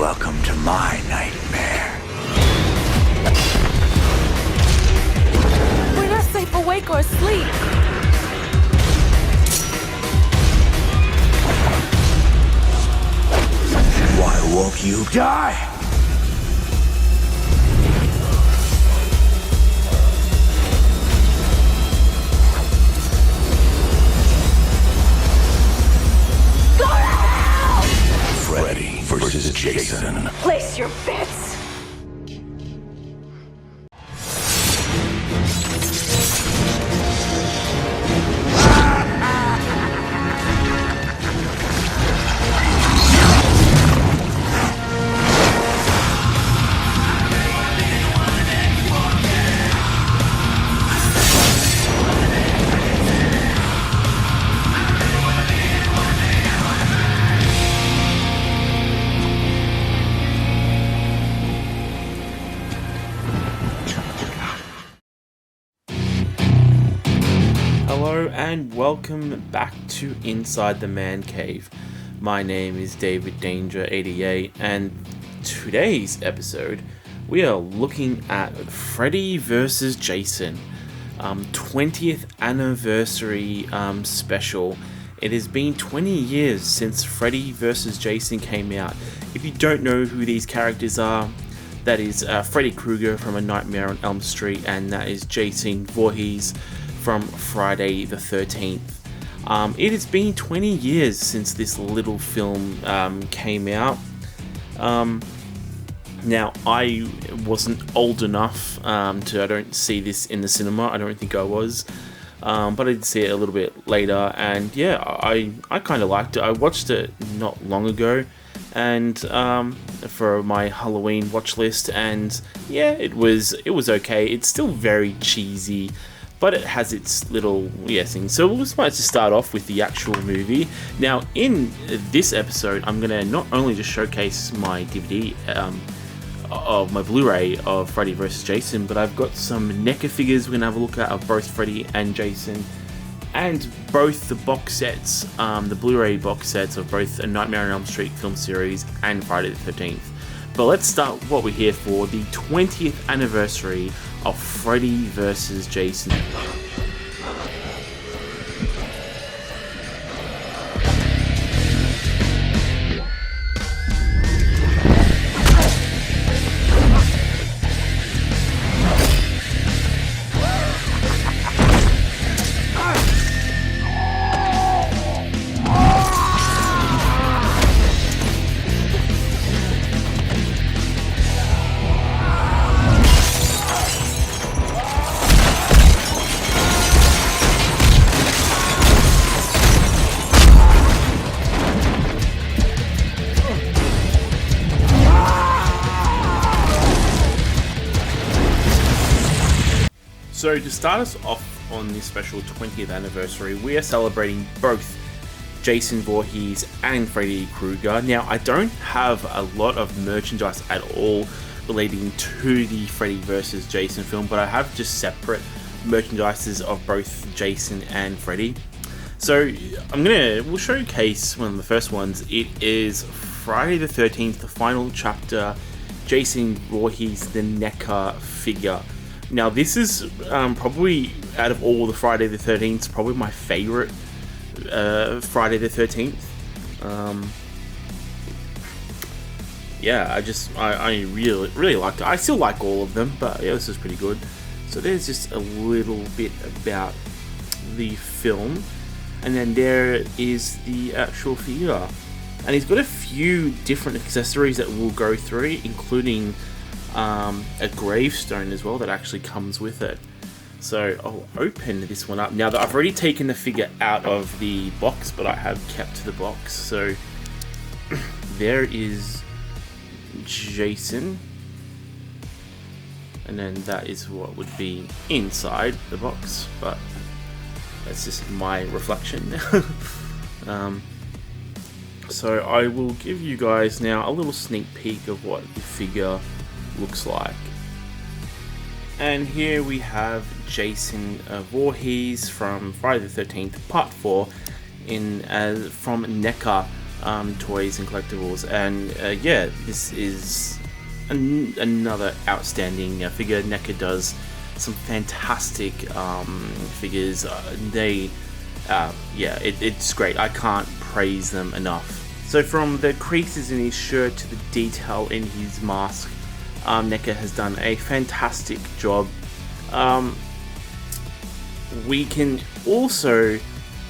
Welcome to my nightmare. We're not safe awake or asleep. Why won't you die? Freddy vs. Jason. Place your bets. Hello and welcome back to Inside the Man Cave. My name is David Danger 88 and today's episode we are looking at Freddy vs Jason 20th anniversary special. It has been 20 years since Freddy vs Jason came out. If you don't know who these characters are, that is Freddy Krueger from A Nightmare on Elm Street, and that is Jason Voorhees from Friday the 13th. It has been 20 years since this little film came out. Now, I wasn't old enough I don't see this in the cinema. I don't think I was. But I did see it a little bit later, and yeah, I kind of liked it. I watched it not long ago, and for my Halloween watch list, and yeah, it was okay. It's still very cheesy, but it has its little things. So we'll just like to start off with the actual movie. Now, in this episode, I'm gonna not only just showcase my DVD of my Blu-ray of Freddy vs Jason, but I've got some NECA figures we're gonna have a look at of both Freddy and Jason, and both the box sets, the Blu-ray box sets of both A Nightmare on Elm Street film series and Friday the 13th. But let's start what we're here for, the 20th anniversary of Freddy vs Jason. So to start us off on this special 20th anniversary, we are celebrating both Jason Voorhees and Freddy Krueger. Now, I don't have a lot of merchandise at all relating to the Freddy vs Jason film, but I have just separate merchandises of both Jason and Freddy. So we'll showcase one of the first ones. It is Friday the 13th, the final chapter, Jason Voorhees, the NECA figure. Now, this is probably, out of all the Friday the 13th, probably my favorite Friday the 13th. I really liked it. I still like all of them, but yeah, this is pretty good. So there's just a little bit about the film, and then there is the actual figure. And he's got a few different accessories that we'll go through, including a gravestone as well that actually comes with it. So I'll open this one up. Now that I've already taken the figure out of the box, but I have kept the box. So there is Jason, and then that is what would be inside the box, but that's just my reflection. So I will give you guys now a little sneak peek of what the figure looks like. And here we have Jason Voorhees from Friday the 13th Part 4 from NECA. toys and collectibles. And yeah, this is another outstanding figure. NECA does some fantastic figures. It's great. I can't praise them enough. So from the creases in his shirt to the detail in his mask, NECA has done a fantastic job. We can also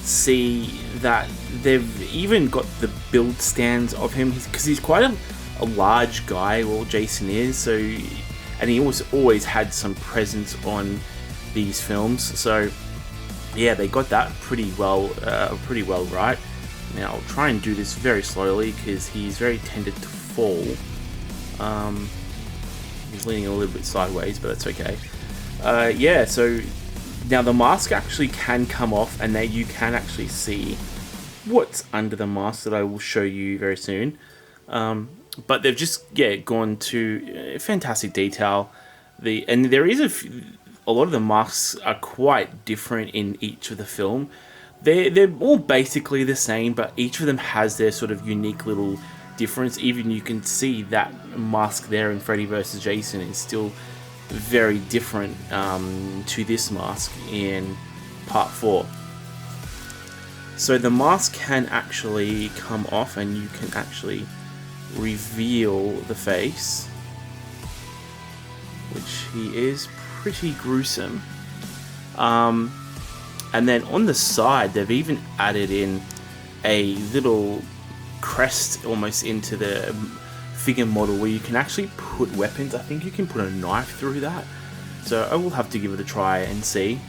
see that they've even got the build stands of him, because he's quite a large guy. Well, Jason is, and he always had some presence on these films. So yeah, they got that pretty well right. Now I'll try and do this very slowly because he's very tended to fall. He's leaning a little bit sideways, but that's okay. Yeah, so now the mask actually can come off, and you can actually see what's under the mask that I will show you very soon. But they've just gone to fantastic detail. And there is a lot of the masks are quite different in each of the film. They're all basically the same, but each of them has their sort of unique little difference. Even you can see that mask there in Freddy vs Jason is still very different to this mask in part 4. So the mask can actually come off, and you can actually reveal the face, which he is pretty gruesome. And then on the side, they've even added in a little crest almost into the figure model where you can actually put weapons. I think you can put a knife through that. So I will have to give it a try and see.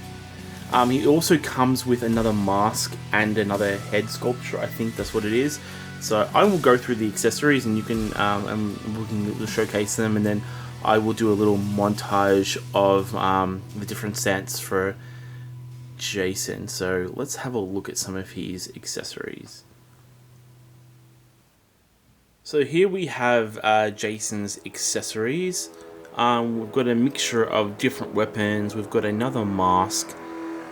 He also comes with another mask and another head sculpture. I think that's what it is. So I will go through the accessories, and you can and we can showcase them, and then I will do a little montage of the different stance for Jason. So let's have a look at some of his accessories. So here we have Jason's accessories. We've got a mixture of different weapons. We've got another mask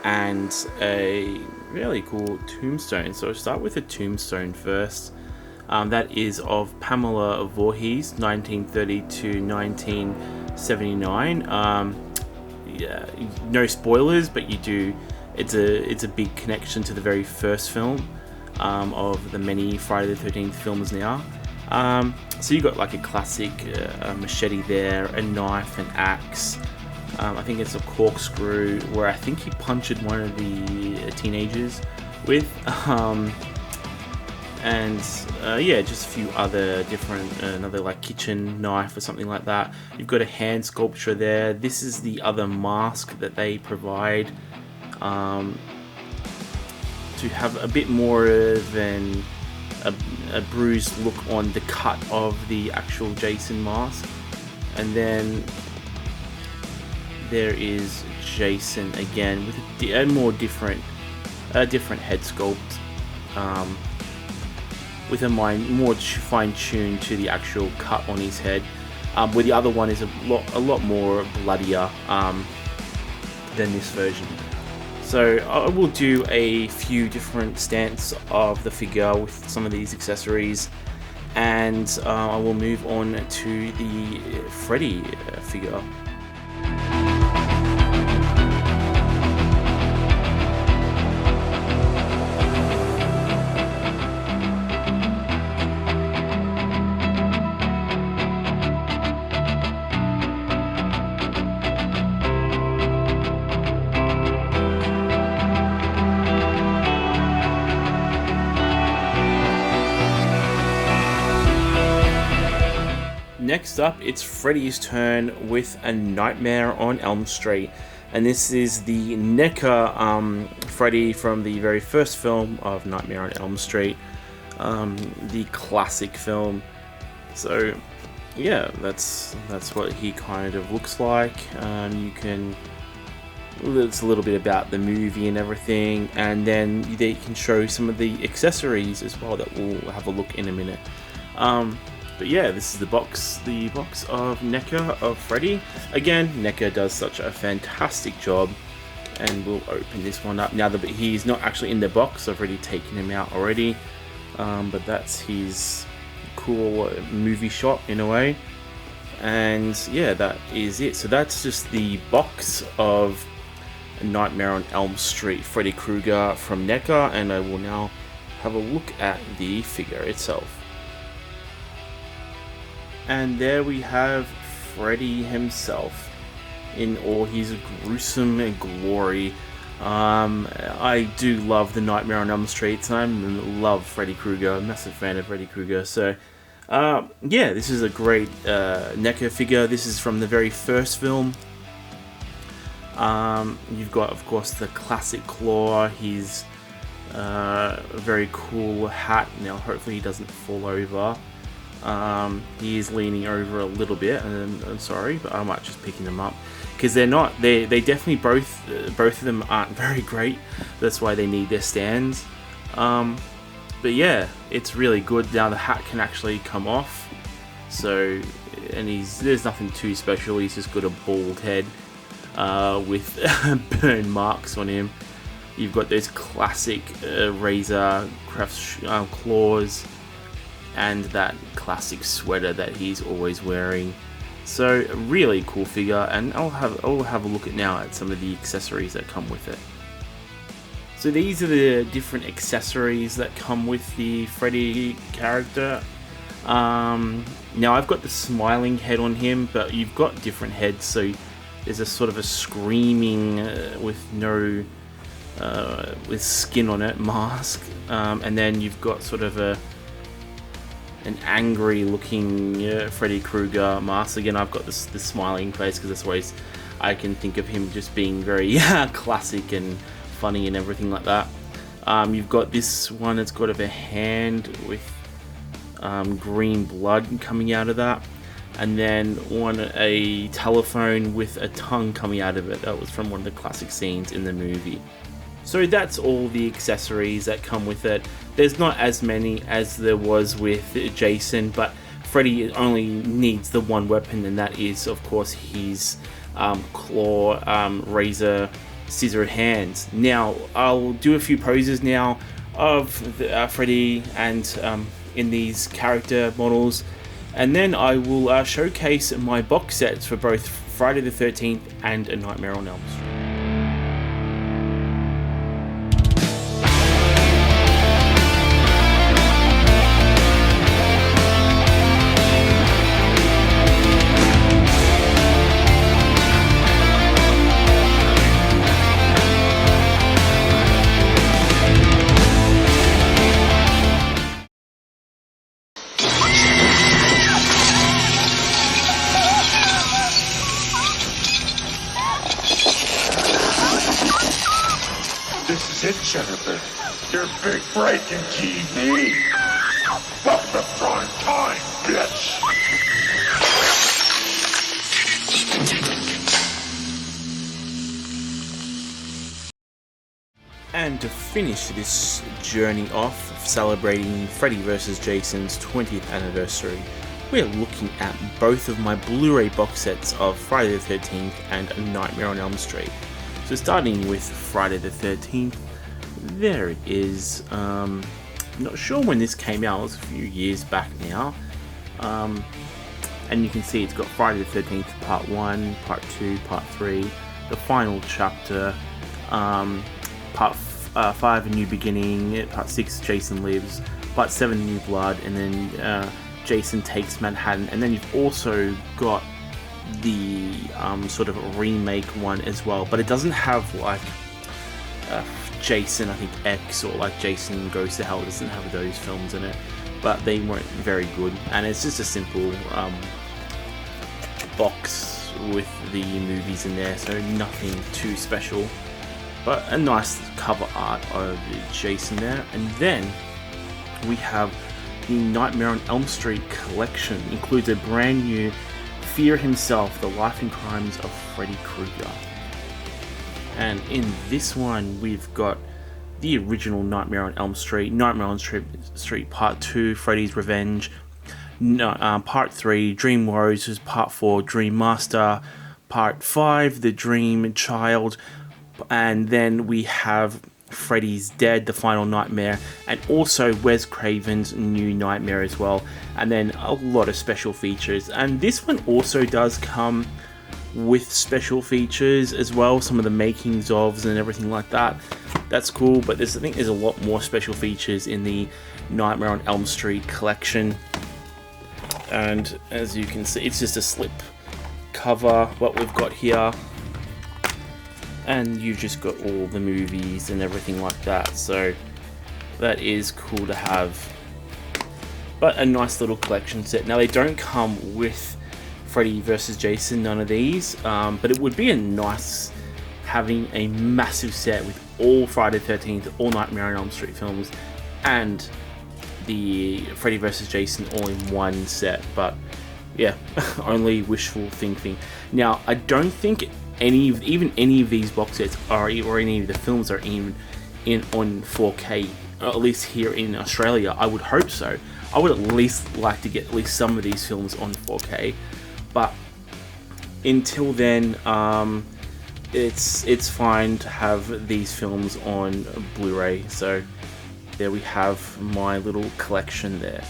and a really cool tombstone. So I'll start with a tombstone first. That is of Pamela Voorhees, 1930 to 1979. Yeah, no spoilers, but you do. It's a big connection to the very first film of the many Friday the 13th films now. So you got like a classic machete there, a knife, an axe. I think it's a corkscrew where I think he punctured one of the teenagers with. Yeah, just a few other different, another like kitchen knife or something like that. You've got a hand sculpture there. This is the other mask that they provide to have a bit more of a bruised look on the cut of the actual Jason mask. And then there is Jason again with a more different head sculpt, with a more fine-tuned to the actual cut on his head, where the other one is a lot more bloodier than this version. So I will do a few different stance of the figure with some of these accessories, and I will move on to the Freddy figure. Next up, it's Freddy's turn with A Nightmare on Elm Street, and this is the NECA Freddy from the very first film of Nightmare on Elm Street, the classic film. So yeah, that's what he kind of looks like. It's a little bit about the movie and everything, and then they can show some of the accessories as well that we'll have a look in a minute. But yeah, this is the box of NECA of Freddy. Again, NECA does such a fantastic job, and we'll open this one up now that he's not actually in the box. I've already taken him out already. but that's his cool movie shot in a way. And yeah, that is it. So that's just the box of Nightmare on Elm Street Freddy Krueger from NECA, and I will now have a look at the figure itself. And there we have Freddy himself in all his gruesome glory. I do love the Nightmare on Elm Street, and I love Freddy Krueger. I'm a massive fan of Freddy Krueger. So yeah, this is a great NECA figure. This is from the very first film. You've got, of course, the classic claw, his very cool hat. Now, hopefully he doesn't fall over. He is leaning over a little bit, and I'm sorry, but I might just picking them up because they're not. They definitely both of them aren't very great. That's why they need their stands. But yeah, it's really good. Now the hat can actually come off. So, and there's nothing too special. He's just got a bald head with burn marks on him. You've got those classic razor crafts claws, and that classic sweater that he's always wearing. So a really cool figure, and I'll have a look at now at some of the accessories that come with it. So these are the different accessories that come with the Freddy character. Now I've got the smiling head on him, but you've got different heads. So there's a sort of a screaming with no with skin on it mask, and then you've got sort of an angry looking Freddy Krueger mask. Again, I've got the smiling face because that's always I can think of him just being very classic and funny and everything like that. You've got this one that's got a hand with green blood coming out of that, and then a telephone with a tongue coming out of it. That was from one of the classic scenes in the movie. So that's all the accessories that come with it. There's not as many as there was with Jason, but Freddy only needs the one weapon, and that is, of course, his claw, razor, scissor hands. Now, I'll do a few poses now of Freddy and in these character models, and then I will showcase my box sets for both Friday the 13th and A Nightmare on Elm Street. This is it, Jennifer. Your big break in TV. Welcome to prime time, bitch. And to finish this journey off, celebrating Freddy vs Jason's 20th anniversary, we're looking at both of my Blu-ray box sets of Friday the 13th and A Nightmare on Elm Street. So starting with Friday the 13th, there it is. Not sure when this came out, it was a few years back now. And you can see it's got Friday the 13th Part 1, Part 2, Part 3, the final chapter, Part 5 A New Beginning, Part 6 Jason Lives, Part 7 New Blood, and then Jason Takes Manhattan. And then you've also got the sort of remake one as well, but it doesn't have like Jason, I think X, or like Jason Goes to Hell. It doesn't have those films in it, but they weren't very good, and it's just a simple box with the movies in there, so nothing too special, but a nice cover art of Jason there. And then we have the Nightmare on Elm Street collection. Includes a brand new Fear Himself, The Life and Crimes of Freddy Krueger. And in this one, we've got the original Nightmare on Elm Street, Nightmare on Elm Street Part 2, Freddy's Revenge, Part 3, Dream Warriors, Part 4, Dream Master, Part 5, The Dream Child, and then we have Freddy's Dead, The Final Nightmare, and also Wes Craven's New Nightmare as well, and then a lot of special features. And this one also does come with special features as well, some of the makings ofs and everything like that. That's cool, but I think there's a lot more special features in the Nightmare on Elm Street collection. And as you can see, it's just a slip cover what we've got here, and you've just got all the movies and everything like that, so that is cool to have. But a nice little collection set. Now, they don't come with Freddy vs Jason, none of these, but it would be a nice having a massive set with all Friday the 13th, all Nightmare on Elm Street films, and the Freddy vs Jason all in one set. But yeah, only wishful thinking. Now, I don't think any of these box sets are, or any of the films are even on 4K, at least here in Australia. I would hope so. I would at least like to get at least some of these films on 4K, but until then, it's fine to have these films on Blu-ray. So there we have my little collection there.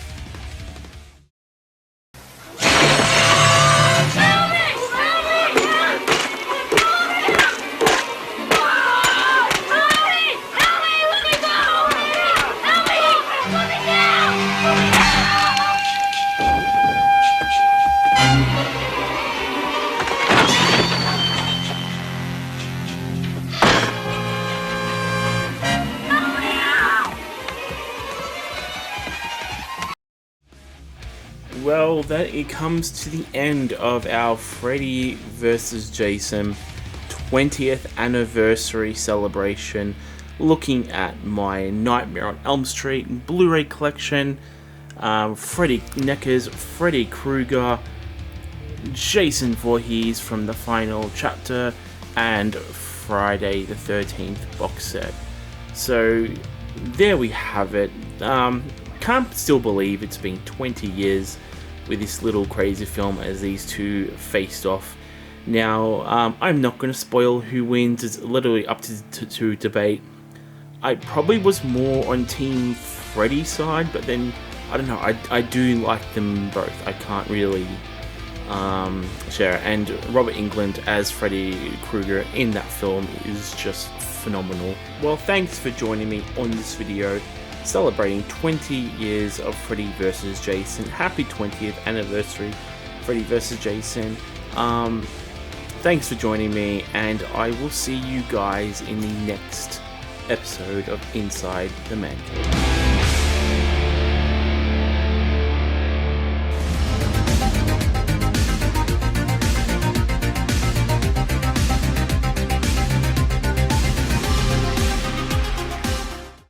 Well, that it comes to the end of our Freddy vs Jason 20th anniversary celebration, looking at my Nightmare on Elm Street Blu-ray collection, Freddy Neckers, Freddy Krueger, Jason Voorhees from the final chapter, and Friday the 13th box set. So there we have it. Can't still believe it's been 20 years with this little crazy film as these two faced off. Now, I'm not going to spoil who wins. It's literally up to debate. I probably was more on Team Freddy's side, but then, I don't know, I do like them both. I can't really share. And Robert Englund as Freddy Krueger in that film is just phenomenal. Well, thanks for joining me on this video celebrating 20 years of Freddy vs Jason. Happy 20th anniversary, Freddy vs Jason. Thanks for joining me, and I will see you guys in the next episode of Inside the Man Cave.